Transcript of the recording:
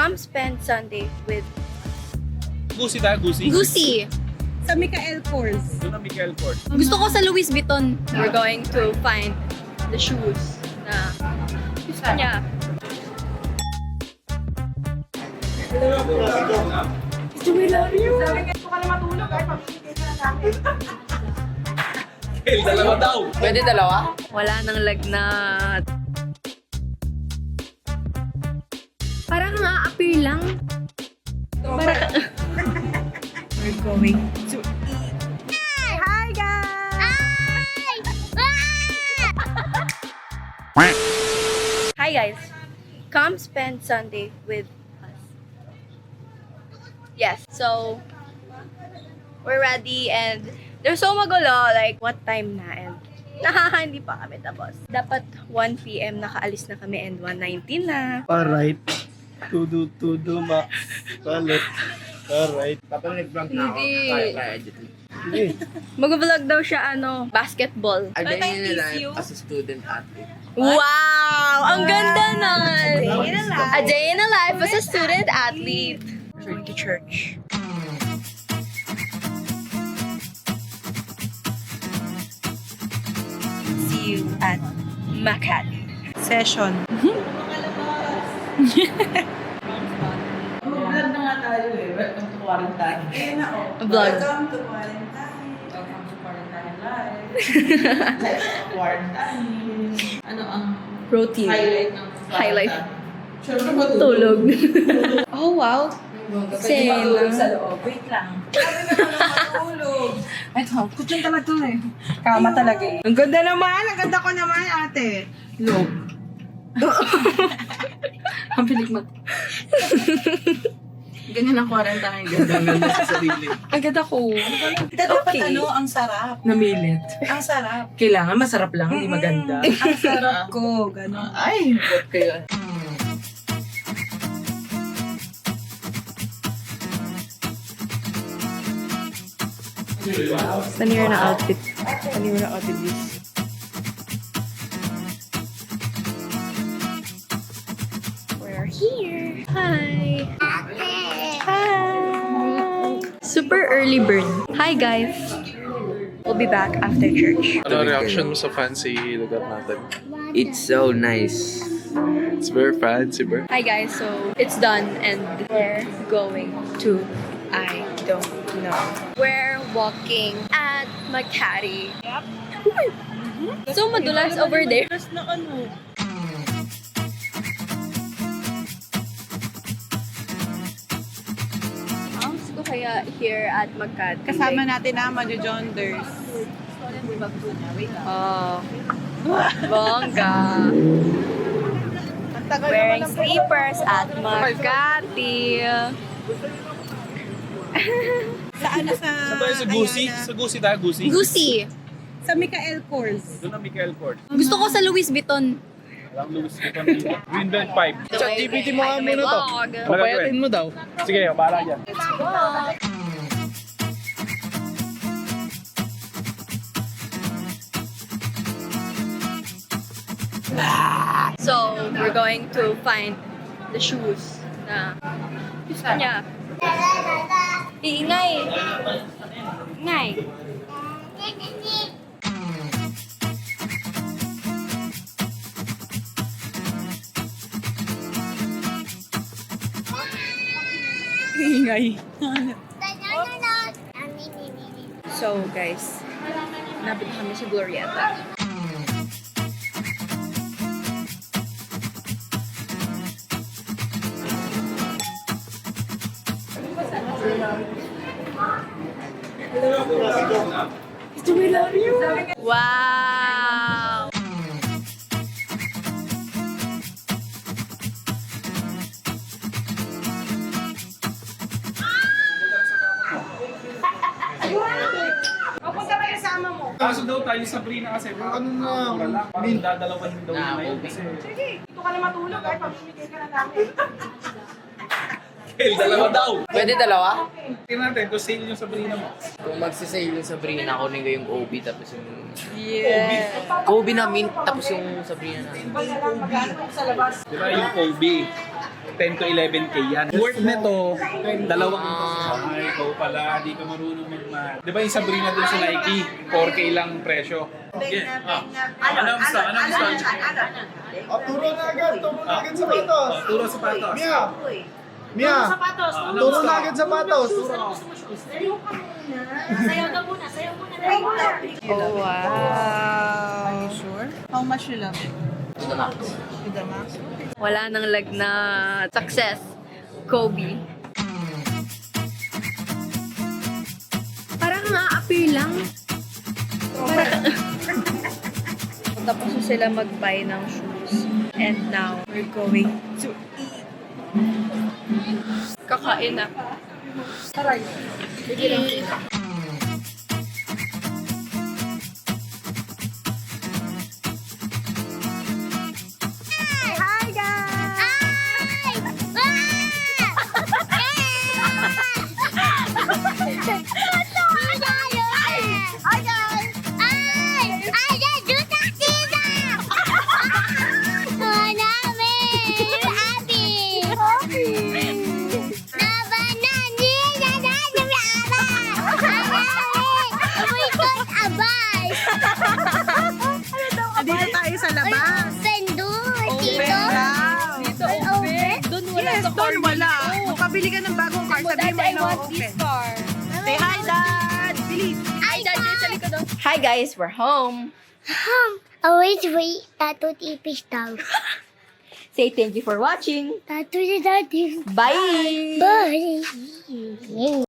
Come spend Sunday with Gusi tayo, Gusi. Gusi. Sa Michael Kors. Doon na Michael Kors. Gusto ko sa Louis Vuitton. We're going to find the shoes na gusto niya. We love you. Sabi nga, gusto ka na matulog ay pamimigay ka na namin. Dalawa daw. Pwede dalawa? Wala nang lagnat. Parang na-appear lang. We're going to eat. Hi guys! Hi guys. Come spend Sunday with us. Yes, so we're ready and there's so magulo, like what time na and hindi pa kami tapos. Dapat 1 p.m. nakaalis na kami and 1:19 na. Alright. Tudo, max. Palit. Alright. Kapag nag-vlog na ako, Hindi. kaya edit. Sige. Mag-vlog daw siya basketball. A day in a TCU? life as a student athlete. Wow! Ang ganda nun! day in a life. A day in a life as a student athlete. Going to church. See you at Makati. Session. Mag-vlog na nga tayo eh. Welcome to quarantine. Eh na oh. Vlog. Welcome to quarantine. Welcome to quarantine live. Live quarantine. Ano ang Protein. highlight ng quarantine? Highlight. Siyempre matulog. Tulog. Oh, wow. Pwede Same. matulog sa loob. Wait lang. Sabi naman matulog. Ito, kutsyon talaga to eh. Kama talaga eh. Ang ganda naman. Ang ganda ko naman ate. Log. Ang pilik mo. Ganyan ang quarantine. Ganda sa sarili. Ang ganda ko. Dapat Okay. ano, ang sarap. Namilit. Ang sarap. Kailangan masarap lang, hindi maganda. Ang sarap ko. Ganon. Ay, ba't kayo? Panira na outfit. Panira na outfit this. We're here. Hi. Hi. Super early bird. Hi guys. We'll be back after church. Ano reaction mo sa fancy lugar natin? It's so nice. It's very fancy, bro. Hi guys, so it's done and we're going to, I don't know. We're walking at Makati. Yep. So madulas over there. Tapos na ano. Ang gusto kaya here at Makati. Kasama natin na Majo-Jonders. Oh. Bongga. Ang tagal Wearing naman ng slippers at Makati. Sa ano sa... Saan tayo sa Gusi? Ayala. Sa Gusi tayo, Gusi. Gusi. Sa Michael Kors. Doon na Michael Kors. Gusto ko sa Louis Vuitton. Walang Louis Vuitton dito. Greenbelt 5. Chat GPT mo nga muna to. Papayatin mo daw. Sige, para dyan. So, we're going to find the shoes na gusto niya. Iingay. Ingay. Ingay. So, guys, nabit kami sa Glorieta. Wow! Papunta ba yung sama mo? Kaso daw tayo sa Sabrina kasi. Ano na? Mura lang. Parang dadalawahin daw na yun kasi. Sige, dito ka na matulog ay pamimigay ka na namin. Dalawa daw. Pwede dalawa? Tingnan natin kung sale yung Sabrina mo. Kung magsisale yung Sabrina, kunin ko yung Obi tapos yung... Yeah. Kobe na mint tapos yung Sabrina na. Magkano sa labas? Diba yung Kobe? 10 to 11K yan. Worth nito, dalawang Ay, ikaw pala, di ka marunong mag-math. Di ba yung Sabrina dun sa Nike, 4K lang presyo. Ano gusto? Turo na agad sapatos. Turo sapatos. Mia, turo na agad sapatos. Oh, wow. Are you sure? How much you love it? To the max. To the max? Wala nang lagnat. Success. Kobe. Parang nga-appear lang. Parang... Tapos na sila mag-buy ng shoes. And now, we're going to eat. Kakain na. Taray. Sige lang. Hi guys! Hi guys! Ay, juta sila! Oh, namin! Happy! Nabanan nila na nababa! Umikot abay! Dito tayo sa labas. Open doon! Dito! Wow. Dito, open. Doon wala Yes, sa car doon wala. dito. Makabili ka ng bagong car, sabihin mo Dad, I na want open. this car. Say hi, Dad! Bilis! Ay, Dad, dyan sa likod. Hi guys, we're home. Always wait. Tato tipis daw. Say thank you for watching. Tato na dati. Bye! Bye!